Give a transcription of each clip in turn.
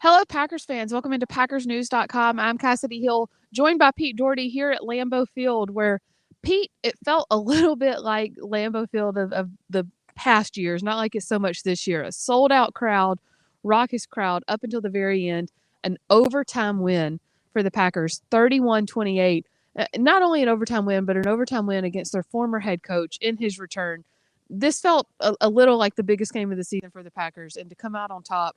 Hello, Packers fans. Welcome into PackersNews.com. I'm Kassidy Hill, joined by Pete Dougherty here at Lambeau Field, where Pete, it felt a little bit like Lambeau Field of the past years, not like it's so much this year. A sold out crowd, raucous crowd up until the very end, an overtime win for the Packers, 31-28. Not only an overtime win, but an overtime win against their former head coach in his return. This felt a little like the biggest game of the season for the Packers, and to come out on top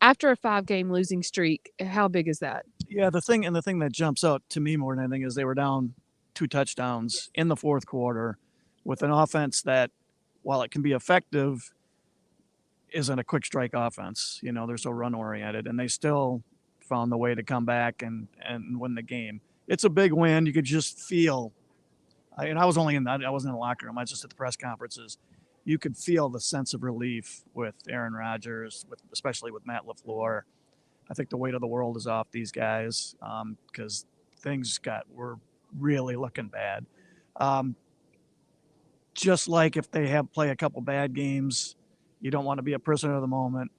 after a 5-game losing streak, how big is that? Yeah, the thing that jumps out to me more than anything is they were down 2 touchdowns in the fourth quarter with an offense that, while it can be effective, isn't a quick strike offense. They're so run oriented, and they still found the way to come back and win the game. It's a big win. You could just feel, and I was only in that. I wasn't in the locker room. I was just at the press conferences. You could feel the sense of relief with Aaron Rodgers, especially with Matt LaFleur. I think the weight of the world is off these guys because things were really looking bad. Um, just like if they play a couple bad games, you don't want to be a prisoner of the moment.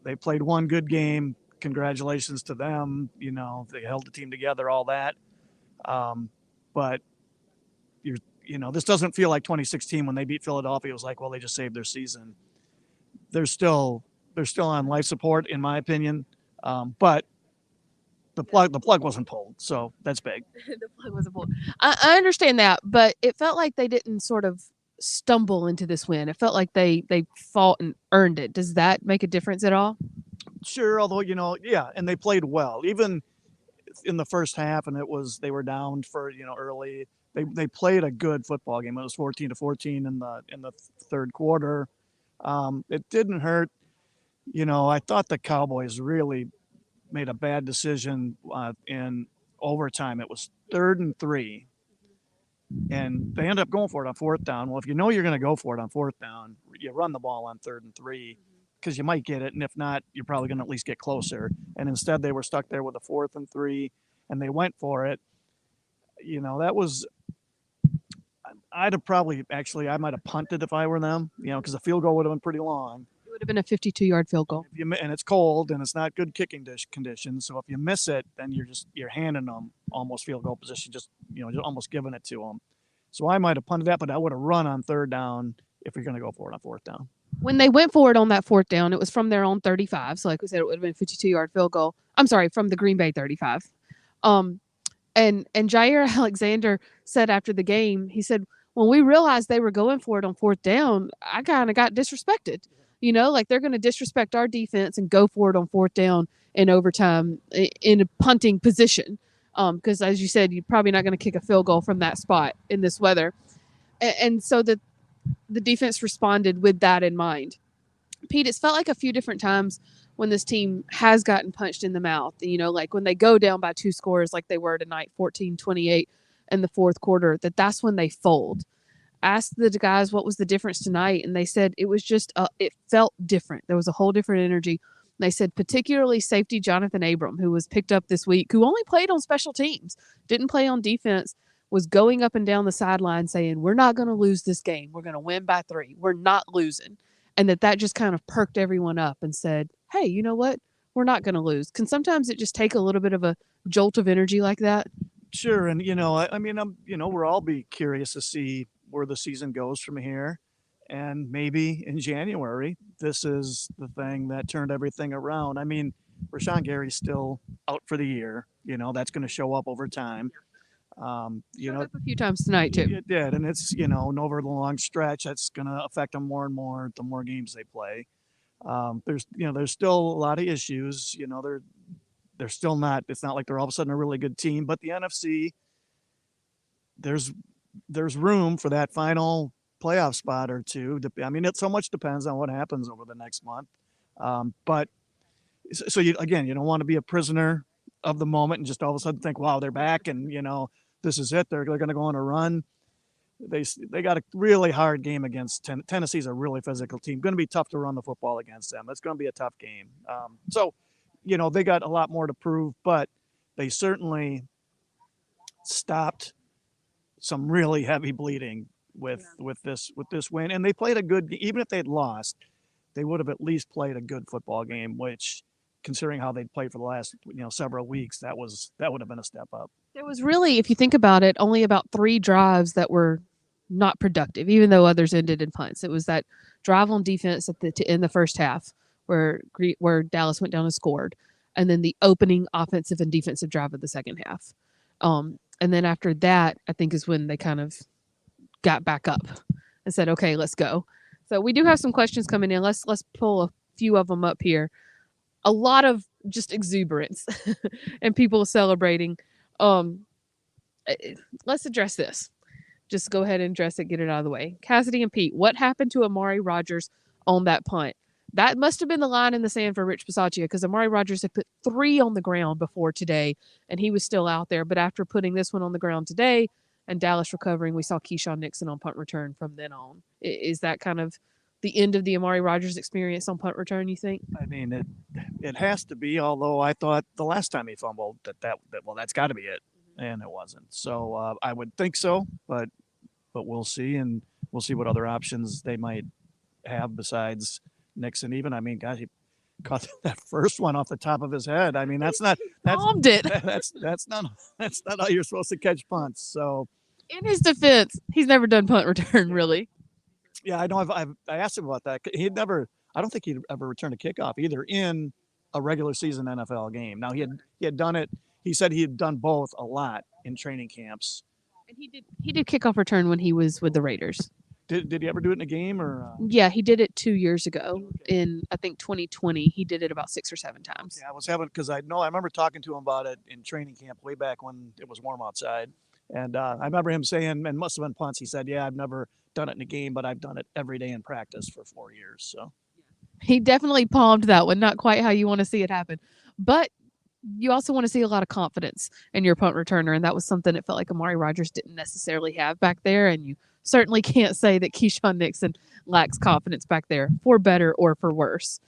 They played one good game. Congratulations to them. They held the team together, all that. But this doesn't feel like 2016 when they beat Philadelphia. It was like, well, they just saved their season. They're still on life support, in my opinion. But the plug wasn't pulled, so that's big. The plug wasn't pulled. I understand that, but it felt like they didn't sort of stumble into this win. It felt like they fought and earned it. Does that make a difference at all? Sure, although yeah, and they played well, even in the first half, and they were down for early. They played a good football game. It was 14-14 in the third quarter. It didn't hurt. I thought the Cowboys really made a bad decision in overtime. It was 3rd and 3, and they ended up going for it on 4th down. Well, if you know you're going to go for it on 4th down, you run the ball on 3rd and 3 because you might get it, and if not, you're probably going to at least get closer. And instead, they were stuck there with a 4th and 3, and they went for it. That was. I'd have probably I might have punted if I were them, because the field goal would have been pretty long. It would have been a 52-yard field goal. And it's cold and it's not good kicking conditions. So if you miss it, then you're handing them almost field goal position, just almost giving it to them. So I might have punted that, but I would have run on 3rd down if you're going to go for it on 4th down. When they went for it on that 4th down, it was from their own 35. So like we said, it would have been a 52-yard field goal. I'm sorry, from the Green Bay 35. And Jair Alexander said after the game, he said, when we realized they were going for it on 4th down, I kind of got disrespected. Like they're going to disrespect our defense and go for it on 4th down in overtime in a punting position. Because as you said, you're probably not going to kick a field goal from that spot in this weather. And so the defense responded with that in mind. Pete, it's felt like a few different times when this team has gotten punched in the mouth, like when they go down by 2 scores like they were tonight, 14-28 in the fourth quarter, that's when they fold. Asked the guys what was the difference tonight, and they said it was just it felt different. There was a whole different energy. They said particularly safety Jonathan Abram, who was picked up this week, who only played on special teams, didn't play on defense, was going up and down the sideline saying, we're not going to lose this game. We're going to win by 3. We're not losing. And that just kind of perked everyone up and said, hey, you know what? We're not going to lose. Can sometimes it just take a little bit of a jolt of energy like that? Sure. And, we'll all be curious to see where the season goes from here. And maybe in January, this is the thing that turned everything around. I mean, Rashawn Gary's still out for the year. That's going to show up over time. Showed up a few times tonight, too. It did. And it's, over the long stretch, that's going to affect them more and more the more games they play. There's still a lot of issues. They're still not, it's not like they're all of a sudden a really good team, but the NFC, there's room for that final playoff spot or two. I mean, it so much depends on what happens over the next month. But so you don't want to be a prisoner of the moment and just all of a sudden think, wow, they're back and, this is it. They're going to go on a run. They got a really hard game against Tennessee's a really physical team. Going to be tough to run the football against them. It's going to be a tough game. So, they got a lot more to prove, but they certainly stopped some really heavy bleeding with this win. And they played a good, even if they'd lost, they would have at least played a good football game, which considering how they'd played for the last several weeks, that would have been a step up. There was really, if you think about it, only about 3 drives that were not productive, even though others ended in punts. It was that drive on defense in the first half where Dallas went down and scored, and then the opening offensive and defensive drive of the second half. And then after that, I think is when they kind of got back up and said, "Okay, let's go." So we do have some questions coming in. Let's pull a few of them up here. A lot of just exuberance and people celebrating. Um, let's address this. Just go ahead and address it, get it out of the way. Kassidy and Pete, what happened to Amari Rodgers on that punt? That must have been the line in the sand for Rich Bisaccia because Amari Rodgers had put 3 on the ground before today, and he was still out there. But after putting this one on the ground today and Dallas recovering, we saw Keyshawn Nixon on punt return from then on. Is that kind of the end of the Amari Rodgers experience on punt return, you think? I mean, it has to be. Although I thought the last time he fumbled that's got to be it, and it wasn't. So I would think so, but we'll see, and we'll see what other options they might have besides Nixon. Even I mean, gosh, he caught that first one off the top of his head. I mean, that's not that's not how you're supposed to catch punts. So in his defense, he's never done punt return really. Yeah, I know. I asked him about that. He'd never. I don't think he'd ever returned a kickoff either in a regular season NFL game. Now he had done it. He said he had done both a lot in training camps. And he did kickoff return when he was with the Raiders. Did he ever do it in a game or? Yeah, he did it 2 years ago in I think 2020. He did it about 6 or 7 times. Yeah, I was having because I remember talking to him about it in training camp way back when it was warm outside, and I remember him saying, and must have been punts. He said, "Yeah, I've never done it in a game, but I've done it every day in practice for 4 years." So he definitely palmed that one. Not quite how you want to see it happen, but you also want to see a lot of confidence in your punt returner, and that was something it felt like Amari Rodgers didn't necessarily have back there. And you certainly can't say that Keyshawn Nixon lacks confidence back there, for better or for worse.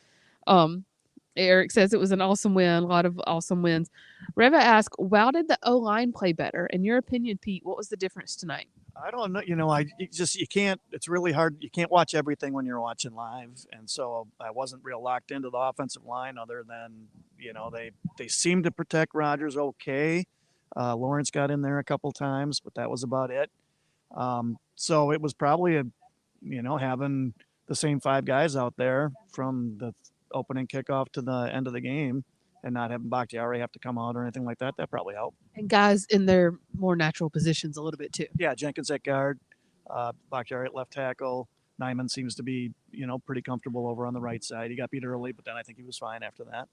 Eric says it was an awesome win, a lot of awesome wins. Reva asked, "How did the O line play better? In your opinion, Pete, what was the difference tonight?" I don't know. You can't. It's really hard. You can't watch everything when you're watching live, and so I wasn't real locked into the offensive line. Other than they seemed to protect Rodgers okay. Lawrence got in there a couple times, but that was about it. So it was probably having the same 5 guys out there from the opening kickoff to the end of the game, and not having Bakhtiari have to come out or anything like that. That probably helped. And guys in their more natural positions a little bit too. Yeah, Jenkins at guard, Bakhtiari at left tackle. Nyman seems to be, pretty comfortable over on the right side. He got beat early, but then I think he was fine after that.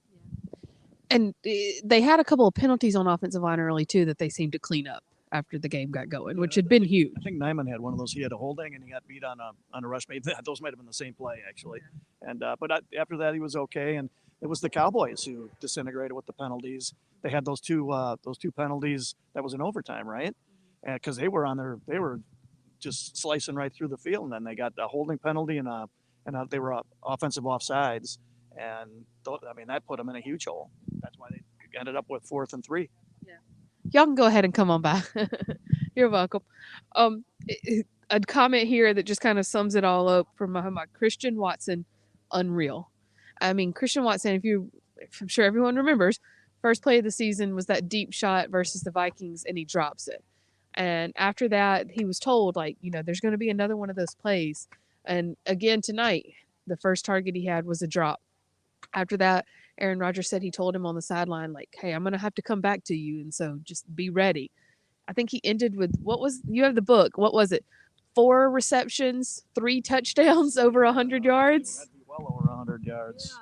And they had a couple of penalties on offensive line early too that they seemed to clean up after the game got going, which had been huge. I think Nyman had one of those. He had a holding and he got beat on a rush. Maybe those might have been the same play actually. And but after that he was okay. And it was the Cowboys who disintegrated with the penalties. They had those two penalties that was in overtime, right? And because they were just slicing right through the field, and then they got a holding penalty and they were offensive offsides, and that put them in a huge hole. That's why they ended up with 4th and 3. Yeah, y'all can go ahead and come on back. You're welcome. A comment here that just kind of sums it all up from my Christian Watson, unreal. I mean, Christian Watson, I'm sure everyone remembers, first play of the season was that deep shot versus the Vikings, and he drops it. And after that, he was told, there's going to be another one of those plays. And again tonight, the first target he had was a drop. After that, Aaron Rodgers said he told him on the sideline, hey, I'm going to have to come back to you, and so just be ready. I think he ended with, you have the book, what was it? 4 receptions, 3 touchdowns, over 100 yards? Well over 100 yards.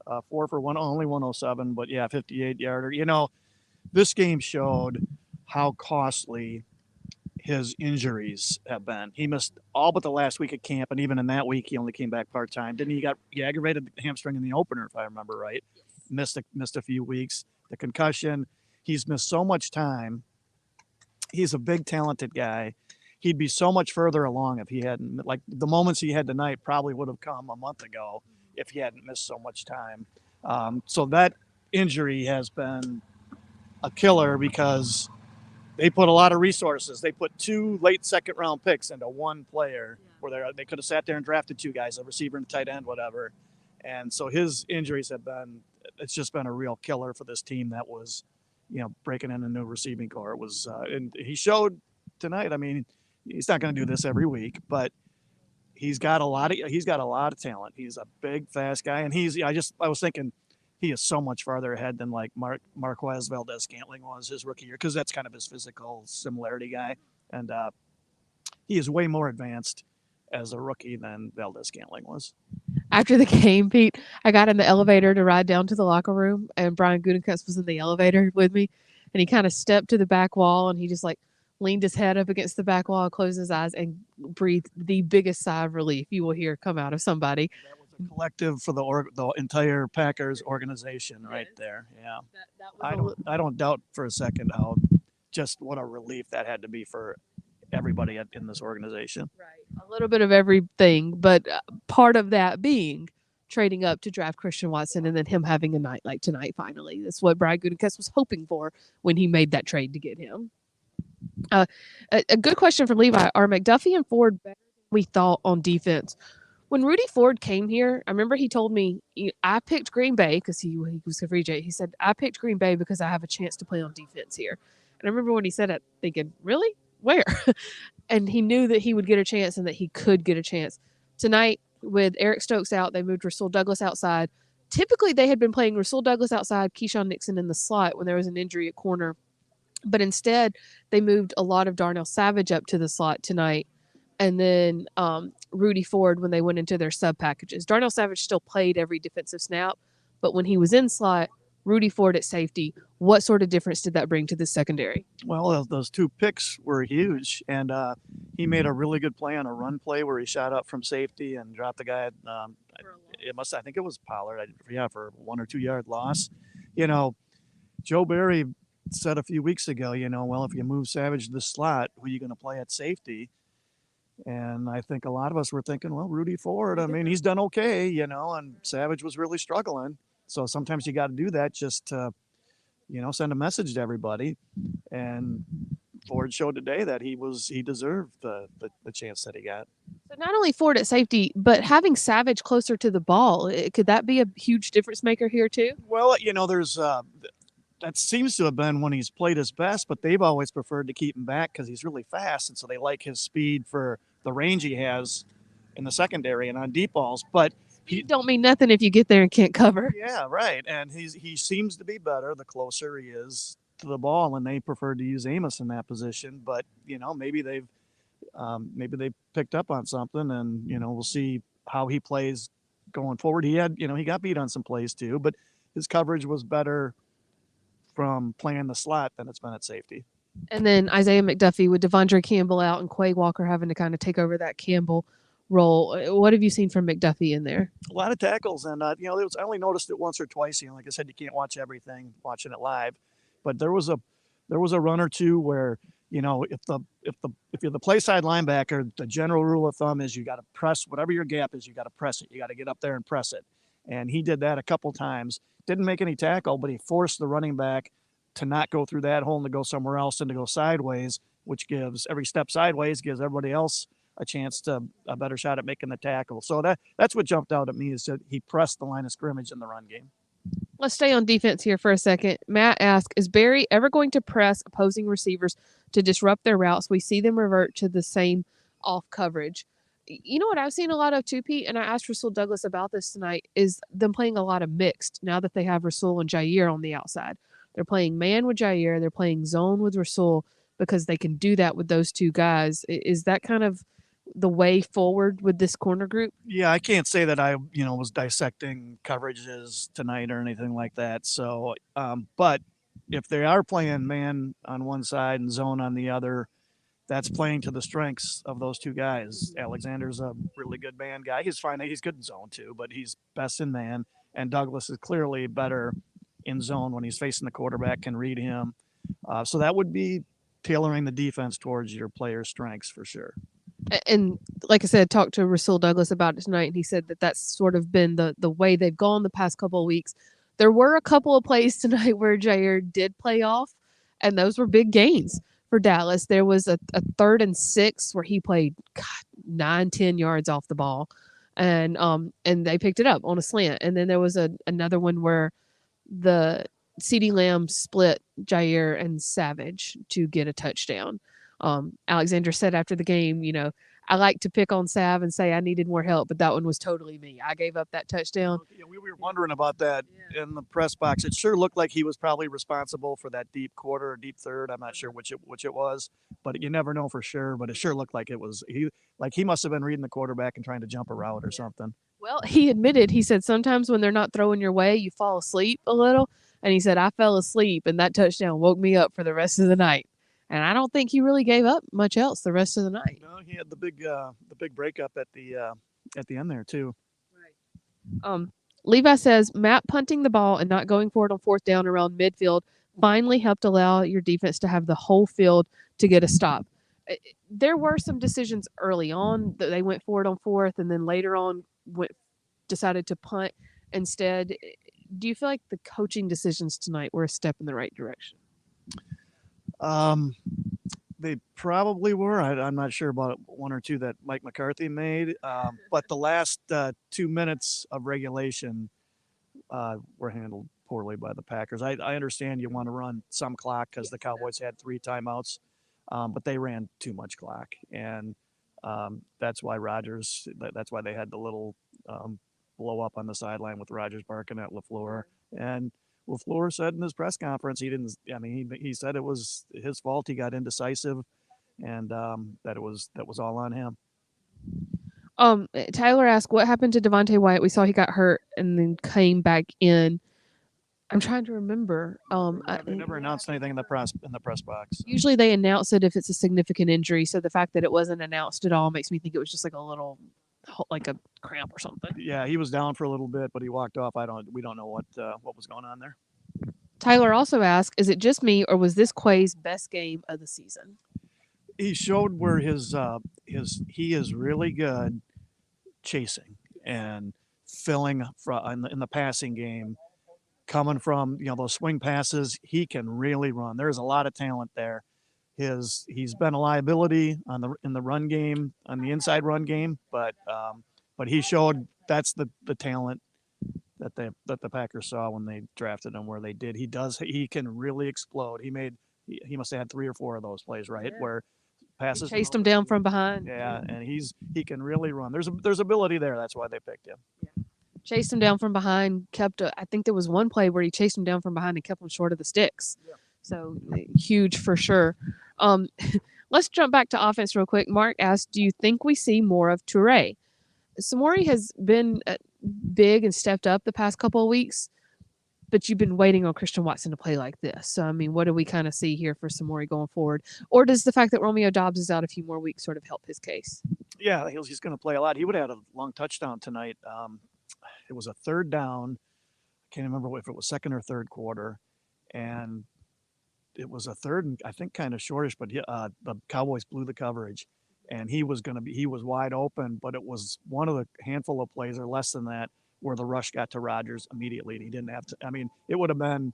Yeah. 4 for only 107, but yeah, 58-yarder. This game showed how costly his injuries have been. He missed all but the last week of camp, and even in that week, he only came back part-time. Didn't he aggravated the hamstring in the opener, if I remember right? Yes. Missed a few weeks. The concussion. He's missed so much time. He's a big, talented guy. He'd be so much further along if he hadn't, the moments he had tonight probably would have come a month ago if he hadn't missed so much time. So that injury has been a killer because they put a lot of resources. They put 2 late second-round picks into one player where they could have sat there and drafted 2 guys, a receiver and a tight end, whatever. And so his injuries have been it's just been a real killer for this team that was, breaking in a new receiving core. It was, and he showed tonight. I mean, he's not going to do this every week, but he's got a lot of talent. He's a big, fast guy, and I was thinking he is so much farther ahead than like Marquez Valdez-Scantling was his rookie year, because that's kind of his physical similarity guy, and he is way more advanced as a rookie than Valdez-Scantling was. After the game, Pete, I got in the elevator to ride down to the locker room, and Brian Gutekunst was in the elevator with me, and he kind of stepped to the back wall, and he just like leaned his head up against the back wall, closed his eyes, and breathed the biggest sigh of relief you will hear come out of somebody. That was a collective for the entire Packers organization right there. Yeah, I don't doubt for a second how just what a relief that had to be for everybody in this organization. Right. A little bit of everything, but part of that being trading up to draft Christian Watson and then him having a night like tonight finally. That's what Brian Gutekunst was hoping for when he made that trade to get him. A good question from Levi. Are McDuffie and Ford better than we thought on defense? When Rudy Ford came here, I remember he told me, I picked Green Bay because he was a free agent. He said, I picked Green Bay because I have a chance to play on defense here. And I remember when he said it, thinking, really? Where? And he knew that he would get a chance and that he could get a chance. Tonight, with Eric Stokes out, they moved Rasul Douglas outside. Typically, they had been playing Rasul Douglas outside, Keyshawn Nixon in the slot when there was an injury at corner. But instead, they moved a lot of Darnell Savage up to the slot tonight. And then Rudy Ford when they went into their sub packages. Darnell Savage still played every defensive snap. But when he was in slot, Rudy Ford at safety, what sort of difference did that bring to the secondary? Well, those two picks were huge. And he made a really good play on a run play where he shot up from safety and dropped the guy. I think it was Pollard. For a 1 or 2 yard loss. Joe Barry said a few weeks ago, well, if you move Savage to the slot, who are you going to play at safety? And I think a lot of us were thinking, well, Rudy Ford, I mean, he's done okay, and Savage was really struggling. So sometimes you got to do that just to, send a message to everybody. And Ford showed today that he deserved the chance that he got. So not only Ford at safety, but having Savage closer to the ball, could that be a huge difference maker here too? Well, there's that seems to have been when he's played his best, but they've always preferred to keep him back because he's really fast, and so they like his speed for the range he has in the secondary and on deep balls. But he don't mean nothing if you get there and can't cover. Yeah, right. And he seems to be better the closer he is to the ball, and they preferred to use Amos in that position. But maybe they've picked up on something, and we'll see how he plays going forward. He got beat on some plays too, but his coverage was better from playing the slot than it's been at safety. And then Isaiah McDuffie with Devondre Campbell out and Quay Walker having to kind of take over that Campbell role. What have you seen from McDuffie in there? A lot of tackles, and I only noticed it once or twice. Like I said, you can't watch everything watching it live, but there was a run or two where if you're the play side linebacker, the general rule of thumb is you got to press whatever your gap is. You got to press it. You got to get up there and press it. And he did that a couple times. Didn't make any tackle, but he forced the running back to not go through that hole and to go somewhere else and to go sideways, which gives every step sideways gives everybody else a chance to a better shot at making the tackle. So that's what jumped out at me is that he pressed the line of scrimmage in the run game. Let's stay on defense here for a second. Matt asked, is Barry ever going to press opposing receivers to disrupt their routes? We see them revert to the same off coverage. You know what I've seen a lot of too, Pete, and I asked Rasul Douglas about this tonight, is them playing a lot of mixed now that they have Rasul and Jair on the outside. They're playing man with Jair. They're playing zone with Rasul because they can do that with those two guys. Is that kind of the way forward with this corner group? Yeah, I can't say that I, was dissecting coverages tonight or anything like that. So, but if they are playing man on one side and zone on the other, that's playing to the strengths of those two guys. Alexander's a really good man guy. He's fine. He's good in zone too, but he's best in man. And Douglas is clearly better in zone when he's facing the quarterback, can read him. So that would be tailoring the defense towards your player's strengths for sure. And like I said, talked to Rasul Douglas about it tonight, and he said that that's sort of been the way they've gone the past couple of weeks. There were a couple of plays tonight where Jair did play off, and those were big gains for Dallas. There was a 3rd and 6 where he played 9-10 yards off the ball, and they picked it up on a slant. And then there was another one where the CeeDee Lamb split Jair and Savage to get a touchdown. Alexander said after the game, I like to pick on Sav and say I needed more help, but that one was totally me. I gave up that touchdown. Yeah, we were wondering about that in the press box. It sure looked like he was probably responsible for that deep quarter or deep third. I'm not sure which it was, but you never know for sure. But it sure looked like it was he. Like he must have been reading the quarterback and trying to jump a route or something. Well, he said sometimes when they're not throwing your way, you fall asleep a little. And he said, I fell asleep and that touchdown woke me up for the rest of the night. And I don't think he really gave up much else the rest of the night. No, he had the big breakup at the end there too. Um, Levi says Matt punting the ball and not going for it on fourth down around midfield finally helped allow your defense to have the whole field to get a stop. There were some decisions early on that they went for it on fourth, and then later on decided to punt instead. Do you feel like the coaching decisions tonight were a step in the right direction? They probably were. I'm not sure about one or two that Mike McCarthy made, but the last 2 minutes of regulation were handled poorly by the Packers. I understand you want to run some clock because the Cowboys had 3 timeouts, but they ran too much clock, and that's why Rodgers. That's why they had the little blow up on the sideline with Rodgers barking at LaFleur. And LaFleur said in his press conference he didn't. I mean, he said it was his fault. He got indecisive, and that was all on him. Tyler asked, what happened to Devontae Wyatt? We saw he got hurt and then came back in. I'm trying to remember. They never announced anything in the press box. Usually they announce it if it's a significant injury. So the fact that it wasn't announced at all makes me think it was just like a little, like a cramp or something. Yeah, he was down for a little bit, but he walked off. We don't know what was going on there. Tyler also asked, is it just me or was this Quay's best game of the season? He showed where he is really good chasing and filling in the passing game, coming from those swing passes. He can really run. There's a lot of talent there. He's been a liability in the run game, on the inside run game, but he showed that's the talent that the Packers saw when they drafted him where they did. He can really explode. He must have had 3 or 4 of those plays, right? Yeah. Where passes chased him down from behind. Yeah, and he can really run. There's ability there. That's why they picked him. Yeah. Chased him down from behind. I think there was one play where he chased him down from behind and kept him short of the sticks. Yeah. So huge for sure. Let's jump back to offense real quick. Mark asked, do you think we see more of Toure? Samori has been big and stepped up the past couple of weeks, but you've been waiting on Christian Watson to play like this. So, I mean, what do we kind of see here for Samori going forward? Or does the fact that Romeo Doubs is out a few more weeks sort of help his case? Yeah, he's going to play a lot. He would have had a long touchdown tonight. It was a third down. I can't remember if it was second or third quarter. And it was a third and I think kind of shortish, but the Cowboys blew the coverage. And he was wide open, but it was one of the handful of plays or less than that where the rush got to Rodgers immediately, and he didn't have to. I mean, it would have been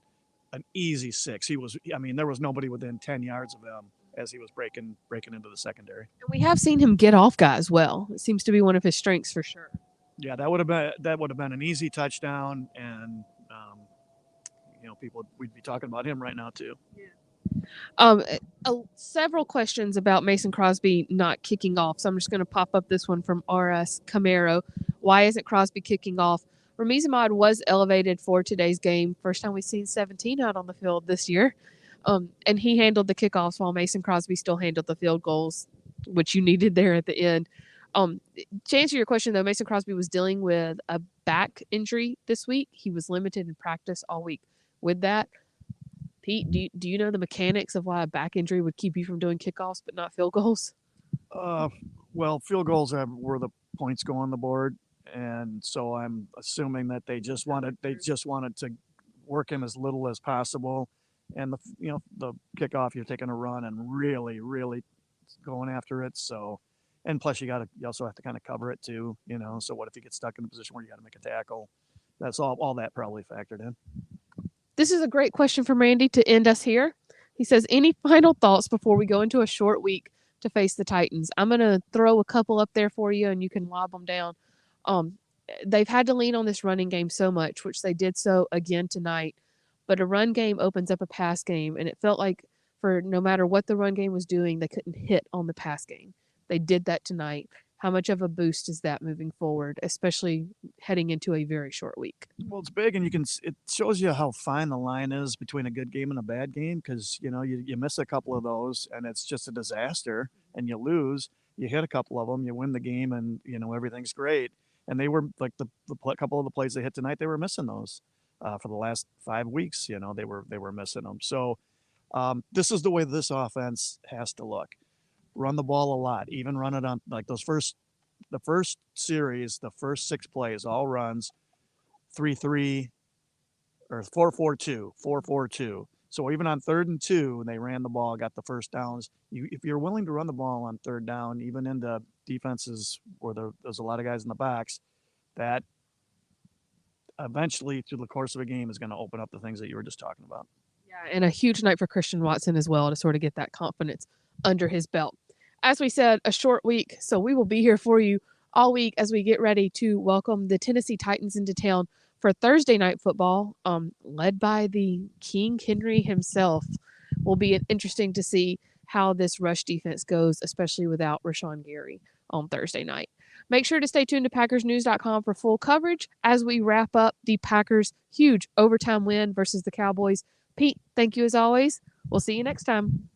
an easy 6. There was nobody within 10 yards of him as he was breaking into the secondary. And we have seen him get off guys well. It seems to be one of his strengths for sure. Yeah, that would have been an easy touchdown, and we'd be talking about him right now too. Yeah. Several questions about Mason Crosby not kicking off. So I'm just going to pop up this one from RS Camaro. Why isn't Crosby kicking off? Ramiz Ahmad was elevated for today's game. First time we've seen 17 out on the field this year. And he handled the kickoffs while Mason Crosby still handled the field goals, which you needed there at the end. To answer your question, though, Mason Crosby was dealing with a back injury this week. He was limited in practice all week with that. Pete, do you know the mechanics of why a back injury would keep you from doing kickoffs but not field goals? Well, field goals are where the points go on the board, and so I'm assuming that they just wanted to work him as little as possible. And the kickoff, you're taking a run and really, really going after it. So, and plus you also have to kind of cover it too. So what if you get stuck in a position where you got to make a tackle? That's all that probably factored in. This is a great question from Randy to end us here. He says, any final thoughts before we go into a short week to face the Titans? I'm going to throw a couple up there for you, and you can lob them down. They've had to lean on this running game so much, which they did so again tonight. but a run game opens up a pass game, and it felt like for no matter what the run game was doing, they couldn't hit on the pass game. They did that tonight. How much of a boost is that moving forward, especially heading into a very short week? Well, it's big, and it shows you how fine the line is between a good game and a bad game because you miss a couple of those and it's just a disaster, and you lose. You hit a couple of them, you win the game, and everything's great. And they were like the couple of the plays they hit tonight, they were missing those for the last 5 weeks. They were missing them. So this is the way this offense has to look. Run the ball a lot, even run it on like the first series, the first 6 plays, all runs, 3-3 or 4-4-2, 4-4-2. So even on 3rd and 2, they ran the ball, got the first downs. If you're willing to run the ball on 3rd down, even into defenses where there's a lot of guys in the box, that eventually through the course of a game is going to open up the things that you were just talking about. Yeah, and a huge night for Christian Watson as well to sort of get that confidence under his belt. As we said, a short week, so we will be here for you all week as we get ready to welcome the Tennessee Titans into town for Thursday night football, led by the King Henry himself. Will be interesting to see how this rush defense goes, especially without Rashawn Gary on Thursday night. Make sure to stay tuned to PackersNews.com for full coverage as we wrap up the Packers' huge overtime win versus the Cowboys. Pete, thank you as always. We'll see you next time.